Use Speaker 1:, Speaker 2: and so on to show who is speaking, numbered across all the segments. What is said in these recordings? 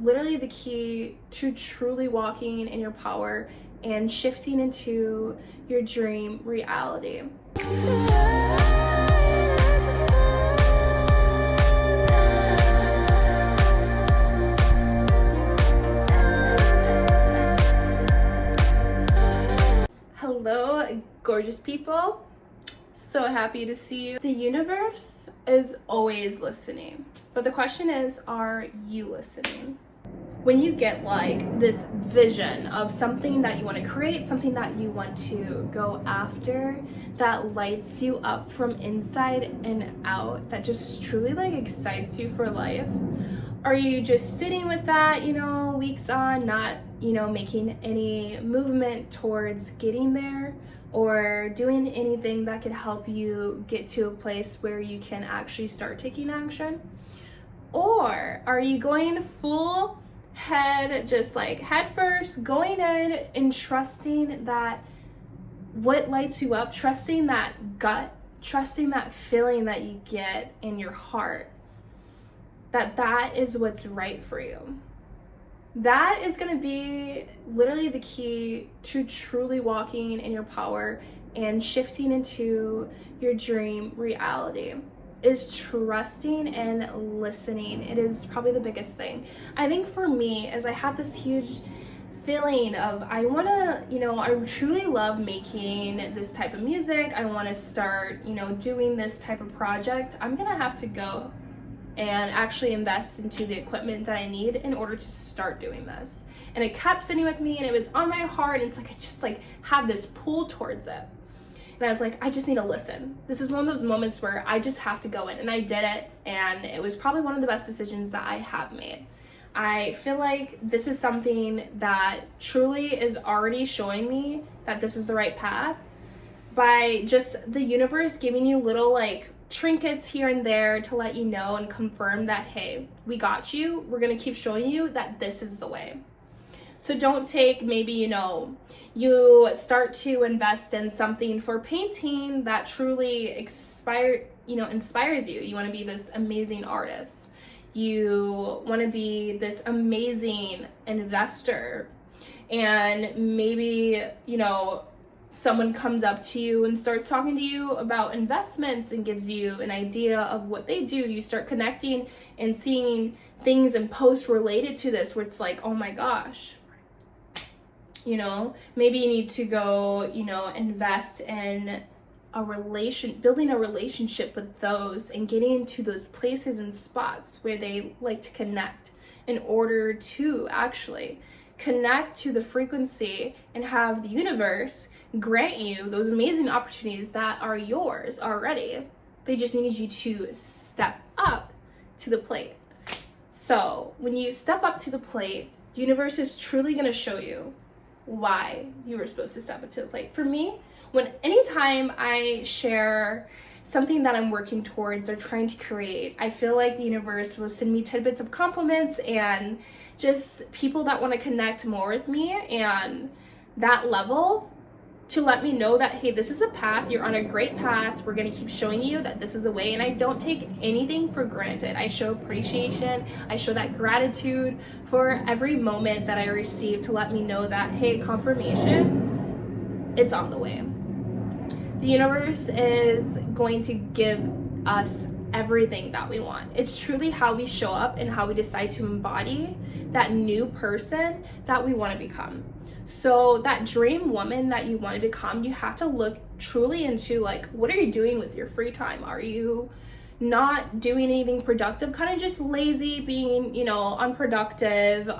Speaker 1: literally the key to truly walking in your power and shifting into your dream reality. Hello, gorgeous people. So happy to see you. The universe is always listening, but the question is, are you listening? When you get like this vision of something that you want to create, something that you want to go after, that lights you up from inside and out, that just truly like excites you for life, are you just sitting with that, weeks on, not, making any movement towards getting there or doing anything that could help you get to a place where you can actually start taking action? Or are you going full head, just like head first, going in and trusting that what lights you up, trusting that gut, trusting that feeling that you get in your heart, that is what's right for you? That is going to be literally the key to truly walking in your power and shifting into your dream reality, is trusting and listening. It is probably the biggest thing. I think for me, as I had this huge feeling of, I want to, I truly love making this type of music. I want to start, doing this type of project. I'm going to have to go and actually invest into the equipment that I need in order to start doing this. And it kept sitting with me and it was on my heart. And it's like, I just like have this pull towards it. And I was like, I just need to listen. This is one of those moments where I just have to go in, and I did it. And it was probably one of the best decisions that I have made. I feel like this is something that truly is already showing me that this is the right path by just the universe giving you little like trinkets here and there to let you know and confirm that, hey, we got you. We're going to keep showing you that this is the way. So don't take, maybe, you start to invest in something for painting that truly inspires you. You want to be this amazing artist. You want to be this amazing investor. And maybe, someone comes up to you and starts talking to you about investments and gives you an idea of what they do. You start connecting and seeing things and posts related to this where it's like, oh my gosh, maybe you need to go, invest in building a relationship with those and getting into those places and spots where they like to connect in order to actually connect to the frequency and have the universe grant you those amazing opportunities that are yours already. They just need you to step up to the plate. So when you step up to the plate, the universe is truly going to show you why you were supposed to step up to the plate. For me, anytime I share something that I'm working towards or trying to create, I feel like the universe will send me tidbits of compliments and just people that want to connect more with me and that level to let me know that, hey, this is a path, you're on a great path, we're going to keep showing you that this is the way. And I don't take anything for granted. I show appreciation, I show that gratitude for every moment that I receive to let me know that, hey, confirmation, it's on the way. The universe is going to give us everything that we want. It's truly how we show up and how we decide to embody that new person that we want to become. So that dream woman that you want to become, you have to look truly into like, what are you doing with your free time? Are you not doing anything productive? Kind of just lazy, being, unproductive.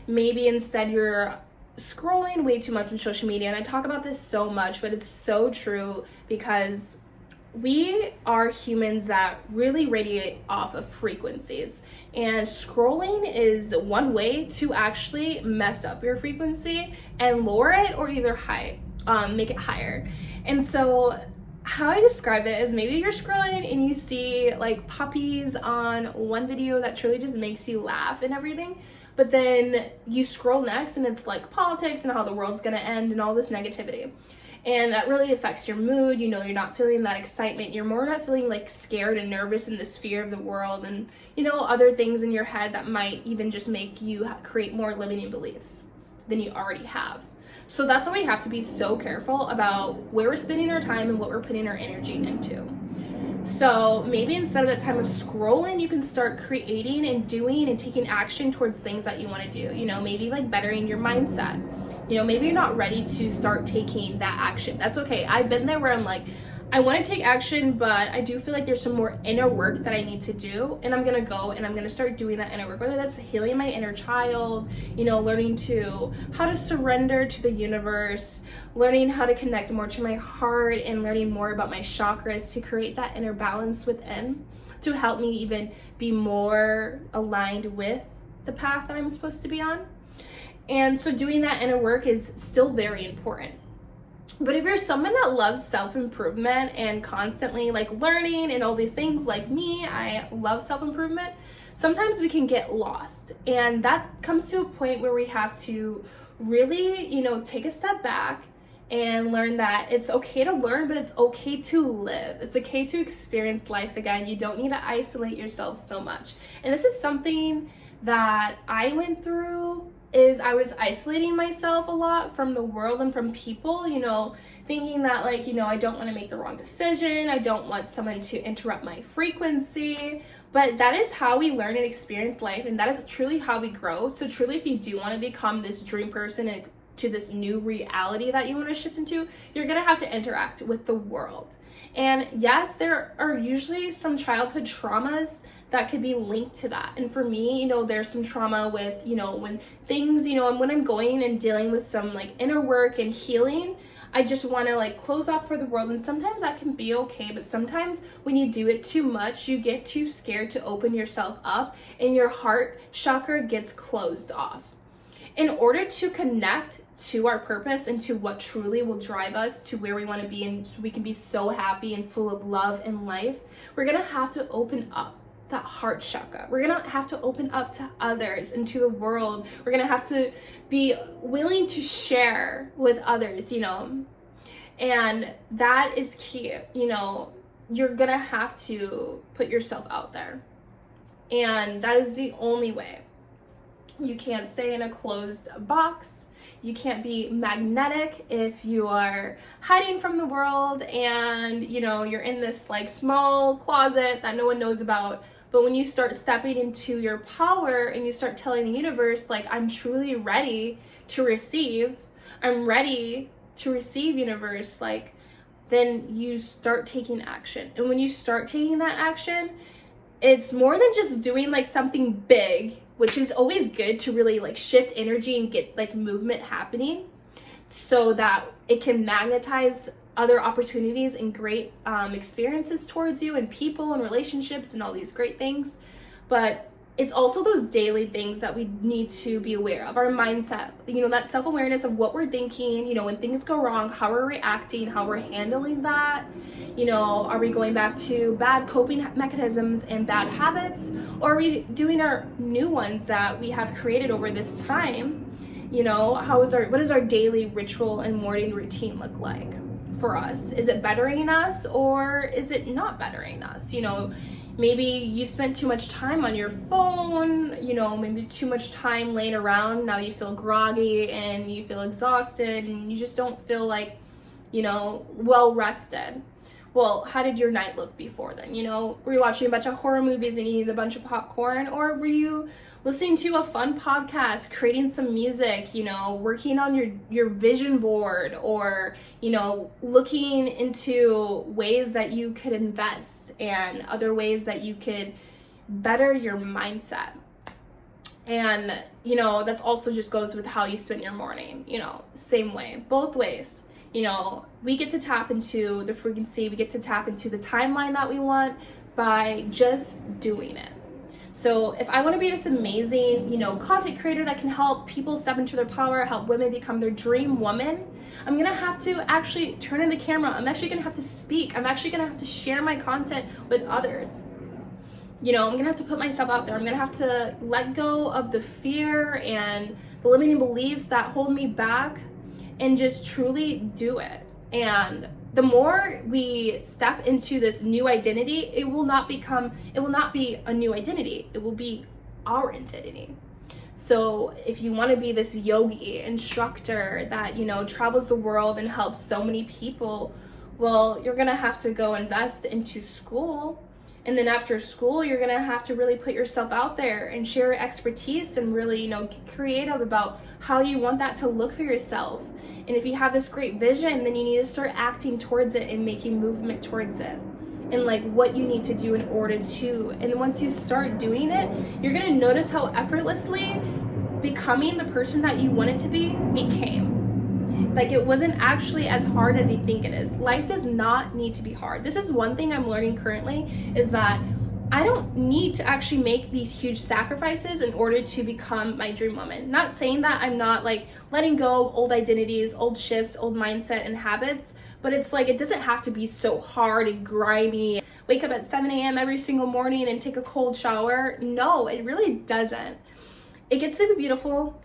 Speaker 1: Maybe instead you're scrolling way too much on social media. And I talk about this so much, but it's so true because we are humans that really radiate off of frequencies, and scrolling is one way to actually mess up your frequency and lower it or either make it higher. And so how I describe it is, maybe you're scrolling and you see like puppies on one video that truly just makes you laugh and everything, but then you scroll next and it's like politics and how the world's gonna end and all this negativity. And that really affects your mood. You're not feeling that excitement. You're more not feeling like scared and nervous in this fear of the world and, other things in your head that might even just make you create more limiting beliefs than you already have. So that's why we have to be so careful about where we're spending our time and what we're putting our energy into. So maybe instead of that time of scrolling, you can start creating and doing and taking action towards things that you want to do. Maybe like bettering your mindset. Maybe you're not ready to start taking that action. That's okay. I've been there where I'm like, I want to take action, but I do feel like there's some more inner work that I need to do. And I'm going to go and I'm going to start doing that inner work, whether that's healing my inner child, learning how to surrender to the universe, learning how to connect more to my heart, and learning more about my chakras to create that inner balance within, to help me even be more aligned with the path that I'm supposed to be on. And so doing that inner work is still very important. But if you're someone that loves self-improvement and constantly like learning and all these things like me, I love self-improvement, sometimes we can get lost. And that comes to a point where we have to really, take a step back and learn that it's okay to learn, but it's okay to live. It's okay to experience life again. You don't need to isolate yourself so much. And this is something that I went through. Is I was isolating myself a lot from the world and from people, thinking that like, I don't want to make the wrong decision. I don't want someone to interrupt my frequency. But that is how we learn and experience life. And that is truly how we grow. So truly, if you do want to become this dream person and to this new reality that you want to shift into, you're going to have to interact with the world. And yes, there are usually some childhood traumas that could be linked to that. And for me, there's some trauma with, when things, when I'm going and dealing with some like inner work and healing, I just want to like close off for the world. And sometimes that can be okay. But sometimes when you do it too much, you get too scared to open yourself up and your heart chakra gets closed off. In order to connect to our purpose and to what truly will drive us to where we want to be and so we can be so happy and full of love and life, we're going to have to open up that heart chakra. We're going to have to open up to others and to the world. We're going to have to be willing to share with others, and that is key. You're going to have to put yourself out there, and that is the only way. You can't stay in a closed box. You can't be magnetic if you are hiding from the world and, you're in this like small closet that no one knows about. But when you start stepping into your power and you start telling the universe, like, I'm truly ready to receive, I'm ready to receive, universe, like, then you start taking action. And when you start taking that action, it's more than just doing like something big, which is always good to really like shift energy and get like movement happening so that it can magnetize other opportunities and great experiences towards you and people and relationships and all these great things. But it's also those daily things that we need to be aware of. Our mindset, that self-awareness of what we're thinking, when things go wrong, how we're reacting, how we're handling that. Are we going back to bad coping mechanisms and bad habits? Or are we doing our new ones that we have created over this time? What does our daily ritual and morning routine look like for us? Is it bettering us or is it not bettering us? Maybe you spent too much time on your phone, maybe too much time laying around. Now you feel groggy and you feel exhausted and you just don't feel like, well rested. Well, how did your night look before then? Were you watching a bunch of horror movies and eating a bunch of popcorn? Or were you listening to a fun podcast, creating some music, working on your vision board, or, looking into ways that you could invest and other ways that you could better your mindset? And, that's also just goes with how you spend your morning, same way, both ways. We get to tap into the frequency, we get to tap into the timeline that we want by just doing it. So if I want to be this amazing, content creator that can help people step into their power, help women become their dream woman, I'm going to have to actually turn in the camera. I'm actually going to have to speak. I'm actually going to have to share my content with others. I'm going to have to put myself out there. I'm going to have to let go of the fear and the limiting beliefs that hold me back and just truly do it. And the more we step into this new identity, it will not be a new identity. It will be our identity. So if you want to be this yogi instructor that, travels the world and helps so many people, well, you're going to have to go invest into school. And then after school, you're going to have to really put yourself out there and share your expertise and really, get creative about how you want that to look for yourself. And if you have this great vision, then you need to start acting towards it and making movement towards it. And like what you need to do in order to. And once you start doing it, you're going to notice how effortlessly becoming the person that you wanted to be became. Like, it wasn't actually as hard as you think it is. Life does not need to be hard. This is one thing I'm learning currently, is that I don't need to actually make these huge sacrifices in order to become my dream woman. Not saying that I'm not like letting go of old identities, old shifts, old mindset and habits, but it's like, it doesn't have to be so hard and grimy. Wake up at 7 a.m. every single morning and take a cold shower. No, it really doesn't. It gets to be beautiful.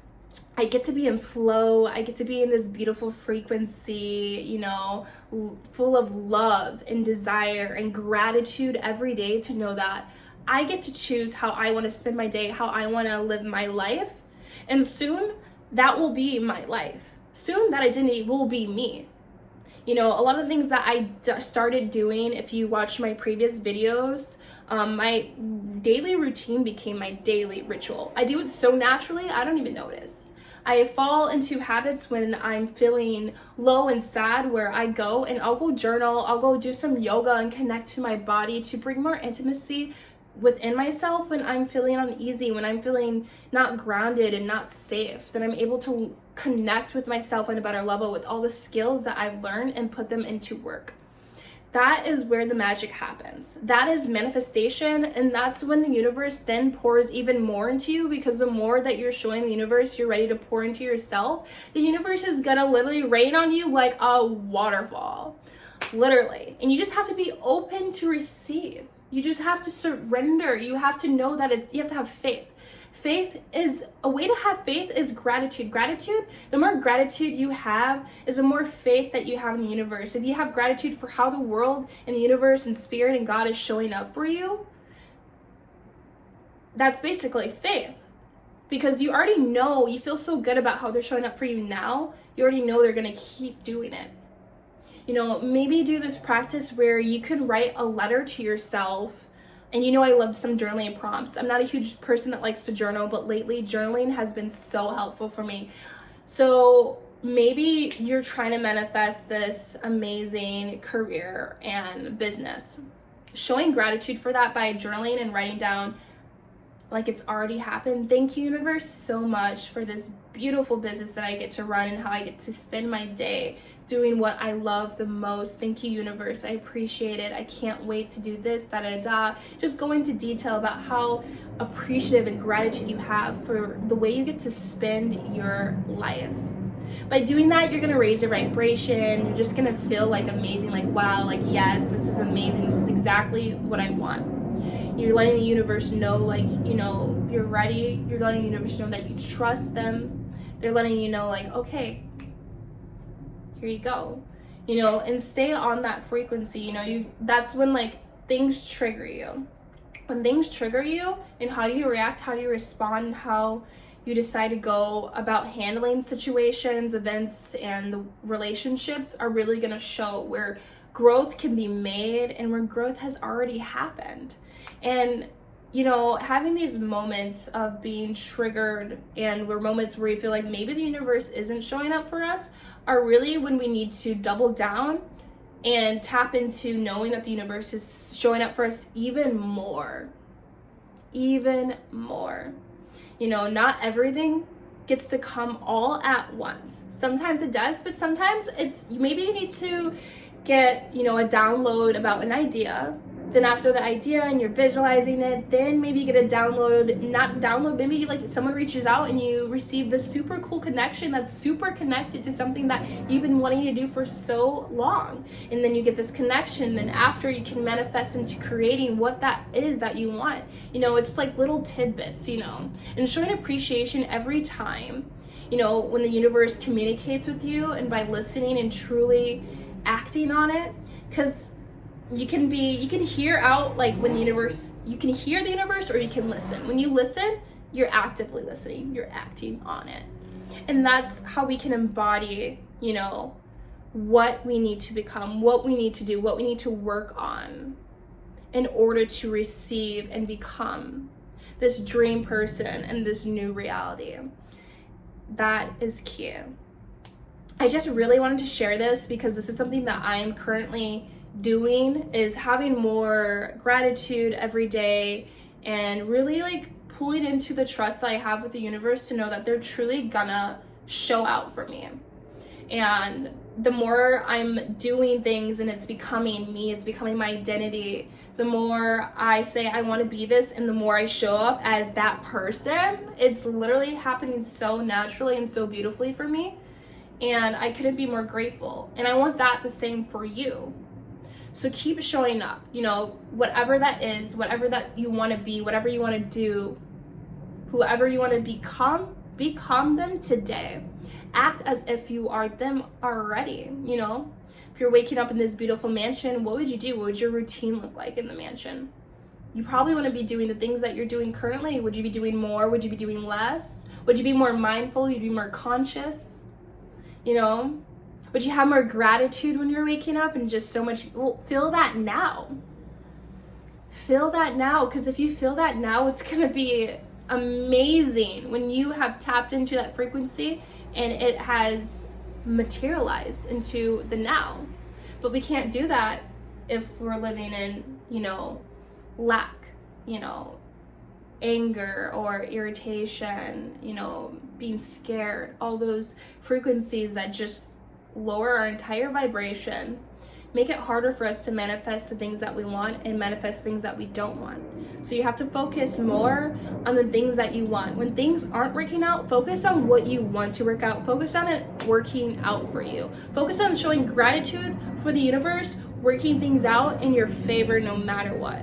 Speaker 1: I get to be in flow. I get to be in this beautiful frequency, full of love and desire and gratitude every day, to know that I get to choose how I want to spend my day, how I want to live my life. And soon that will be my life. Soon that identity will be me. A lot of things that I started doing, if you watch my previous videos, my daily routine became my daily ritual. I do it so naturally, I don't even notice. I fall into habits when I'm feeling low and sad, where I go and I'll go journal, I'll go do some yoga and connect to my body to bring more intimacy within myself. When I'm feeling uneasy, when I'm feeling not grounded and not safe, then I'm able to connect with myself on a better level with all the skills that I've learned and put them into work. That is where the magic happens. That is manifestation, and that's when the universe then pours even more into you, because the more that you're showing the universe you're ready to pour into yourself, the universe is gonna literally rain on you like a waterfall, literally. And you just have to be open to receive. You just have to surrender. You have to know that you have to have faith. Faith is a way to have faith is gratitude. Gratitude, the more gratitude you have, is the more faith that you have in the universe. If you have gratitude for how the world and the universe and spirit and God is showing up for you, that's basically faith. Because you already know, you feel so good about how they're showing up for you now, you already know they're going to keep doing it. Maybe do this practice where you can write a letter to yourself. And I love some journaling prompts. I'm not a huge person that likes to journal, but lately journaling has been so helpful for me. So maybe you're trying to manifest this amazing career and business. Showing gratitude for that by journaling and writing down like it's already happened. Thank you, universe, so much for this beautiful business that I get to run and how I get to spend my day doing what I love the most. Thank you, universe. I appreciate it. I can't wait to do this, Just go into detail about how appreciative and gratitude you have for the way you get to spend your life. By doing that, you're gonna raise your vibration. You're just gonna feel like amazing, like, wow, like, yes, this is amazing. This is exactly what I want. You're letting the universe know, like, you're ready. You're letting the universe know that you trust them. They're letting you know, like, okay, here you go. And stay on that frequency. That's when, like, things trigger you. When things trigger you and how you react, how you respond, how you decide to go about handling situations, events, and the relationships are really going to show where growth can be made and where growth has already happened. And having these moments of being triggered and moments where you feel like maybe the universe isn't showing up for us are really when we need to double down and tap into knowing that the universe is showing up for us even more. Not everything gets to come all at once. Sometimes it does, but sometimes maybe you need to get, a download about an idea. Then after the idea and you're visualizing it, then maybe you get a maybe like someone reaches out and you receive this super cool connection that's super connected to something that you've been wanting to do for so long. And then you get this connection, then after you can manifest into creating what that is that you want. It's like little tidbits, and showing appreciation every time, when the universe communicates with you, and by listening and truly acting on it, because you can hear out, like, when the universe, you can hear the universe, or you can listen. When you listen, you're actively listening, you're acting on it. And that's how we can embody, you know, what we need to become, what we need to do, what we need to work on in order to receive and become this dream person and this new reality. That is key. I just really wanted to share this because this is something that I am currently doing, is having more gratitude every day and really like pulling into the trust that I have with the universe to know that they're truly gonna show out for me. And the more I'm doing things and it's becoming me, it's becoming my identity, the more I say I want to be this, and the more I show up as that person, it's literally happening so naturally and so beautifully for me. And I couldn't be more grateful. And I want that the same for you. So keep showing up, you know, whatever that is, whatever that you want to be, whatever you want to do, whoever you want to become them today. Act as if you are them already, you know? If you're waking up in this beautiful mansion, what would you do? What would your routine look like in the mansion? You probably want to be doing the things that you're doing currently. Would you be doing more? Would you be doing less? Would you be more mindful? Would you be more conscious? You know? Would you have more gratitude when you're waking up and just so much? Well, feel that now. Feel that now, because if you feel that now, it's going to be amazing when you have tapped into that frequency and it has materialized into the now. But we can't do that if we're living in, you know, lack, you know, anger or irritation, you know, being scared, all those frequencies that just lower our entire vibration, make it harder for us to manifest the things that we want and manifest things that we don't want. So you have to focus more on the things that you want. When things aren't working out, focus on what you want to work out. Focus on it working out for you. Focus on showing gratitude for the universe, working things out in your favor no matter what.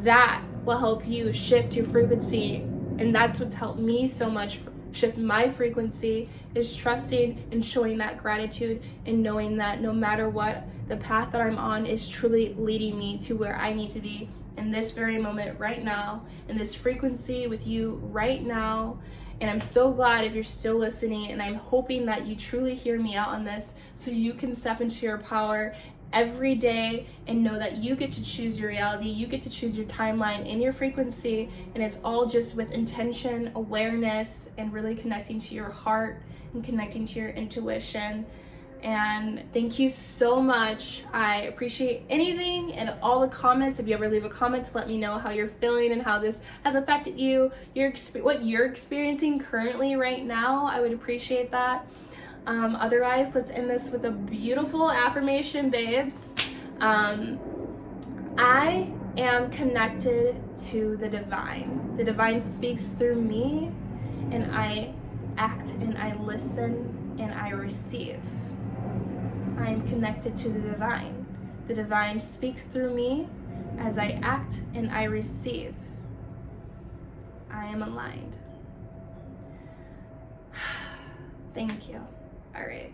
Speaker 1: That will help you shift your frequency. And that's what's helped me so much shift my frequency, is trusting and showing that gratitude and knowing that no matter what, the path that I'm on is truly leading me to where I need to be in this very moment right now, in this frequency with you right now. And I'm so glad if you're still listening, and I'm hoping that you truly hear me out on this so you can step into your power every day and know that you get to choose your reality, you get to choose your timeline and your frequency, and it's all just with intention, awareness, and really connecting to your heart and connecting to your intuition. And thank you so much. I appreciate anything and all the comments. If you ever leave a comment to let me know how you're feeling and how this has affected you, what you're experiencing currently right now, I would appreciate that. Otherwise, let's end this with a beautiful affirmation, babes. I am connected to the divine. The divine speaks through me, and I act and I listen and I receive. I am connected to the divine. The divine speaks through me as I act and I receive. I am aligned. Thank you. All right.